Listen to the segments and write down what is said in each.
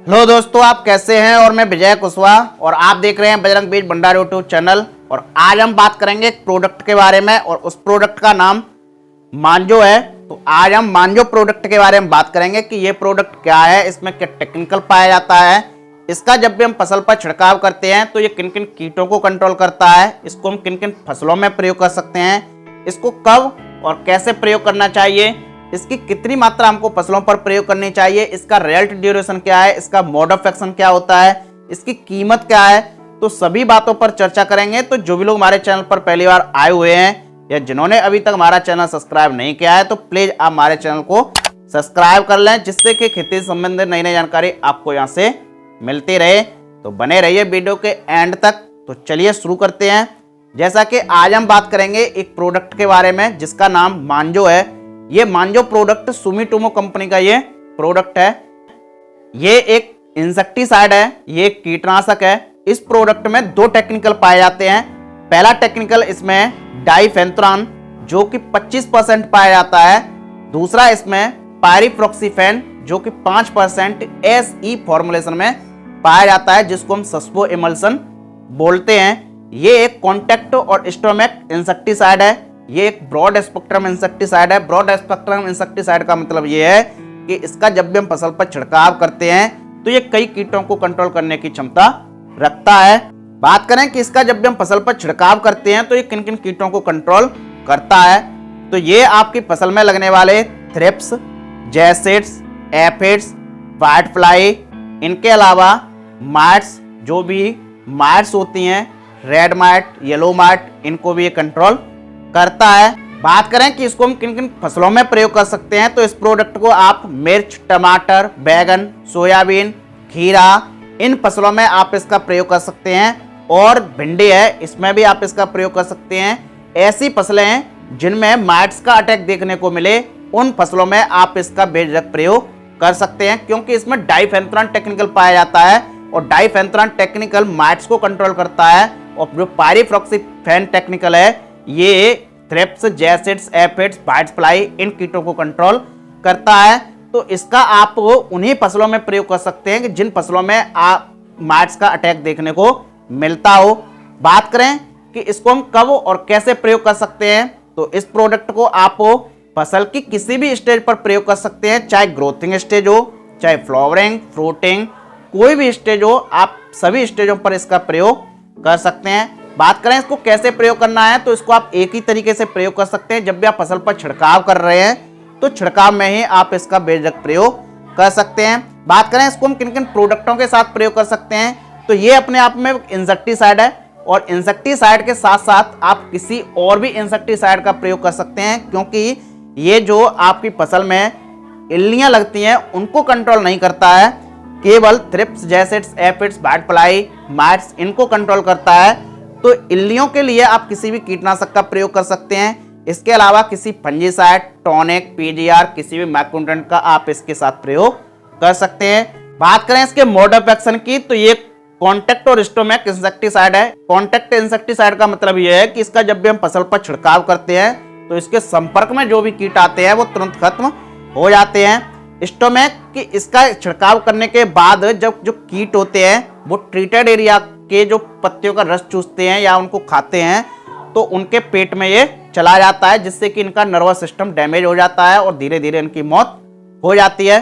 Hello दोस्तों, आप कैसे हैं। और मैं विजय कुशवाहा और आप देख रहे हैं बजरंग बीज भंडार यूट्यूब चैनल। और आज हम बात करेंगे एक प्रोडक्ट के बारे में और उस प्रोडक्ट का नाम मांजो है। तो आज हम मांजो प्रोडक्ट के बारे में बात करेंगे कि ये प्रोडक्ट क्या है, इसमें क्या टेक्निकल पाया जाता है, इसका जब भी हम फसल पर छिड़काव करते हैं तो ये किन किन कीटों को कंट्रोल करता है, इसको हम किन किन फसलों में प्रयोग कर सकते हैं, इसको कब और कैसे प्रयोग करना चाहिए, इसकी कितनी मात्रा हमको फसलों पर प्रयोग करनी चाहिए, इसका रिजल्ट ड्यूरेशन क्या है, इसका मोड ऑफ एक्शन क्या होता है, इसकी कीमत क्या है। तो सभी बातों पर चर्चा करेंगे। तो जो भी लोग हमारे चैनल पर पहली बार आए हुए हैं या जिन्होंने अभी तक हमारा चैनल सब्सक्राइब नहीं किया है तो प्लीज आप हमारे चैनल को सब्सक्राइब कर लें, जिससे कि खेती से संबंधित नई नई जानकारी आपको यहाँ से मिलती रहे। तो बने रहिए वीडियो के एंड तक। तो चलिए शुरू करते हैं। जैसा कि आज हम बात करेंगे एक प्रोडक्ट के बारे में जिसका नाम मांजो है। ये मांजो प्रोडक्ट सुमिटोमो कंपनी का ये प्रोडक्ट है। ये एक इंसेक्टिसाइड है, ये एक कीटनाशक है। इस प्रोडक्ट में दो टेक्निकल पाए जाते हैं। पहला टेक्निकल इसमें डाइफेंथ्रान जो कि 25% पाया जाता है। दूसरा इसमें पायरिफ्लॉक्सीफेन जो कि 5% SE फॉर्मुलेशन में पाया जाता है, जिसको हम सस्पो इमल्सन बोलते हैं। ये एक कॉन्टैक्ट और स्टोमैक इंसेक्टिसाइड है। ये एक ब्रॉड स्पेक्ट्रम इंसेक्टिसाइड है। ब्रॉड स्पेक्ट्रम इंसेक्टिसाइड का मतलब ये है कि इसका जब भी हम फसल पर छिड़काव करते हैं तो ये कई कीटों को कंट्रोल करने की क्षमता रखता है। बात करें कि इसका जब भी हम फसल पर छिड़काव करते हैं तो ये किन किन कीटों को कंट्रोल करता है, तो ये आपकी फसल में लगने वाले thrips, jassids, aphids, white fly, इनके अलावा माइट्स, जो भी माइट्स होती हैं, रेड माइट, येलो माइट, इनको भी ये कंट्रोल करता है। बात करें कि इसको हम किन किन फसलों में प्रयोग कर सकते हैं, तो इस प्रोडक्ट को आप मिर्च, टमाटर, बैगन, सोयाबीन, खीरा, इन फसलों में आप इसका प्रयोग कर सकते हैं। और भिंडी है, इसमें भी आप इसका प्रयोग कर सकते हैं। ऐसी फसलें हैं जिनमें माइट्स का अटैक देखने को मिले, उन फसलों में आप इसका बेझिझक प्रयोग कर सकते हैं, क्योंकि इसमें डाइफेंथ्रान टेक्निकल पाया जाता है और डाइफेंथ्रान टेक्निकल माइट्स को कंट्रोल करता है। और जो पायरिफ्लॉक्सीफेन टेक्निकल है ये thrips, jassids, aphids, white fly, इन कीटों को कंट्रोल करता है। तो इसका आप उन्हीं फसलों में प्रयोग कर सकते हैं कि जिन फसलों में आप माइट्स का अटैक देखने को मिलता हो। बात करें कि इसको हम कब और कैसे प्रयोग कर सकते हैं, तो इस प्रोडक्ट को आप फसल की किसी भी स्टेज पर प्रयोग कर सकते हैं, चाहे ग्रोथिंग स्टेज हो, चाहे फ्लावरिंग, फ्रूटिंग, कोई भी स्टेज हो, आप सभी स्टेजों पर इसका प्रयोग कर सकते हैं। बात करें इसको कैसे प्रयोग करना है, तो इसको आप एक ही तरीके से प्रयोग कर सकते हैं। जब भी आप फसल पर छिड़काव कर रहे हैं तो छिड़काव में ही आप इसका बेझिझक प्रयोग कर सकते हैं। बात करें इसको हम किन किन प्रोडक्टों के साथ प्रयोग कर सकते हैं, तो ये अपने आप में इंसेक्टिसाइड है और इंसेक्टिसाइड के साथ साथ आप किसी और भी इंसेक्टिसाइड का प्रयोग कर सकते हैं, क्योंकि ये जो आपकी फसल में इल्लियां लगती हैं उनको कंट्रोल नहीं करता है, केवल thrips, jassids, aphids, white fly, mites, इनको कंट्रोल करता है। तो इल्लियों के लिए आप किसी भी कीटनाशक का प्रयोग कर सकते हैं। इसके अलावा किसी फंजीसाइड, टॉनिक, PGR, किसी भी माइक्रोन्यूट्रिएंट का आप इसके साथ प्रयोग कर सकते हैं। बात करें इसके मोड ऑफ एक्शन की, तो ये कॉन्टैक्ट और स्टोमैक इंसेक्टिसाइड है। कॉन्टैक्ट इंसेक्टिसाइड का मतलब ये है कि इसका जब भी हम फसल पर छिड़काव करते हैं तो इसके संपर्क में जो भी कीट आते हैं वो तुरंत खत्म हो जाते हैं। स्टोमैक की इसका छिड़काव करने के बाद जब जो कीट होते हैं वो ट्रीटेड एरिया के जो पत्तियों का रस चूसते हैं या उनको खाते हैं तो उनके पेट में ये चला जाता है, जिससे कि इनका नर्वस सिस्टम डैमेज हो जाता है और धीरे धीरे इनकी मौत हो जाती है।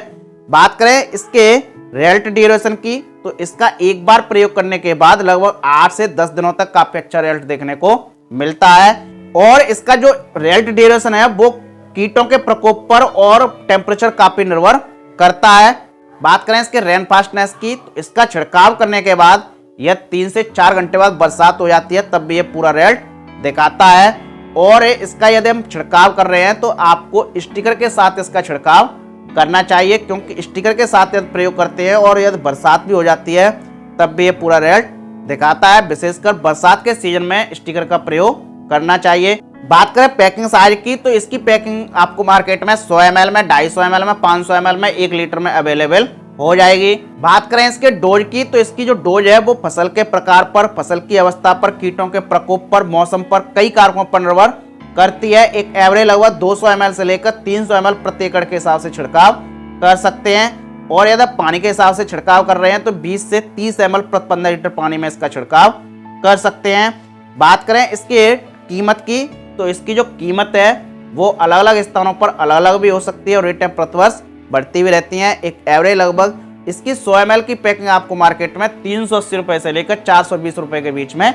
बात करें इसके रिजल्ट ड्यूरेशन की, तो इसका एक बार प्रयोग करने के बाद लगभग 8 से 10 दिनों तक काफी अच्छा रिजल्ट देखने को मिलता है। और इसका जो रिजल्ट ड्यूरेशन है वो कीटों के प्रकोप पर और टेम्परेचर काफी निर्भर करता है। बात करें इसके रेन फास्टनेस की, तो इसका छिड़काव करने के बाद यह 3 से 4 घंटे बाद बरसात हो जाती है, तब भी ये पूरा रिजल्ट दिखाता है। और इसका यदि हम छिड़काव कर रहे हैं तो आपको स्टिकर के साथ इसका छिड़काव करना चाहिए, क्योंकि स्टिकर के साथ यदि प्रयोग करते हैं और यदि बरसात भी हो जाती है तब भी ये पूरा रिजल्ट दिखाता है। विशेषकर बरसात के सीजन में स्टिकर का प्रयोग करना चाहिए। बात करें पैकिंग साइज की, तो इसकी पैकिंग आपको मार्केट में 100 ml में, 250 ml में, 500 ml में, 1 लीटर में अवेलेबल हो जाएगी। बात करें इसके डोज की, तो इसकी जो डोज है वो फसल के प्रकार पर, फसल की अवस्था पर, कीटों के प्रकोप पर, मौसम पर, कई कारकों पर निर्भर करती है। एक एवरेज लगभग 200 ml से लेकर 300 ml प्रति एकड़ के हिसाब से छिड़काव कर सकते हैं। और यदि पानी के हिसाब से छिड़काव कर रहे हैं तो 20 से 30 ml प्रति 15 लीटर पानी में इसका छिड़काव कर सकते हैं। बात करें इसकी कीमत की, तो इसकी जो कीमत है वो अलग अलग स्थानों पर अलग अलग भी हो सकती है और रेटें प्रति वर्ष बढ़ती भी रहती हैं। एक एवरेज लगभग इसकी 100 ml की पैकिंग आपको मार्केट में 380 रुपये से लेकर 420 रुपये के बीच में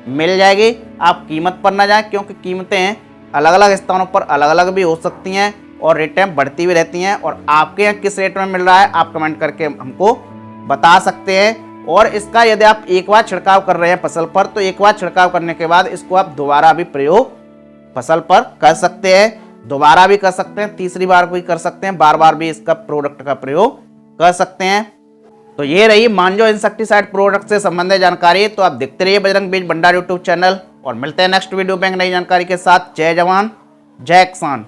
मिल जाएगी। आप कीमत पर ना जाएं, क्योंकि कीमतें अलग अलग स्थानों पर अलग अलग भी हो सकती हैं और रेटें बढ़ती भी रहती हैं। और आपके यहाँ किस रेट में मिल रहा है आप कमेंट करके हमको बता सकते हैं। और इसका यदि आप एक बार छिड़काव कर रहे हैं फसल पर, तो एक बार छिड़काव करने के बाद इसको आप दोबारा भी प्रयोग फसल पर कर सकते हैं, दोबारा भी कर सकते हैं, तीसरी बार भी कर सकते हैं, बार बार भी इसका प्रोडक्ट का प्रयोग कर सकते हैं। तो ये रही मांजो इंसेक्टिसाइड प्रोडक्ट से संबंधित जानकारी। तो आप देखते रहिए बजरंग बीज भंडार यूट्यूब चैनल और मिलते हैं नेक्स्ट वीडियो में नई जानकारी के साथ। जय जवान जय किसान।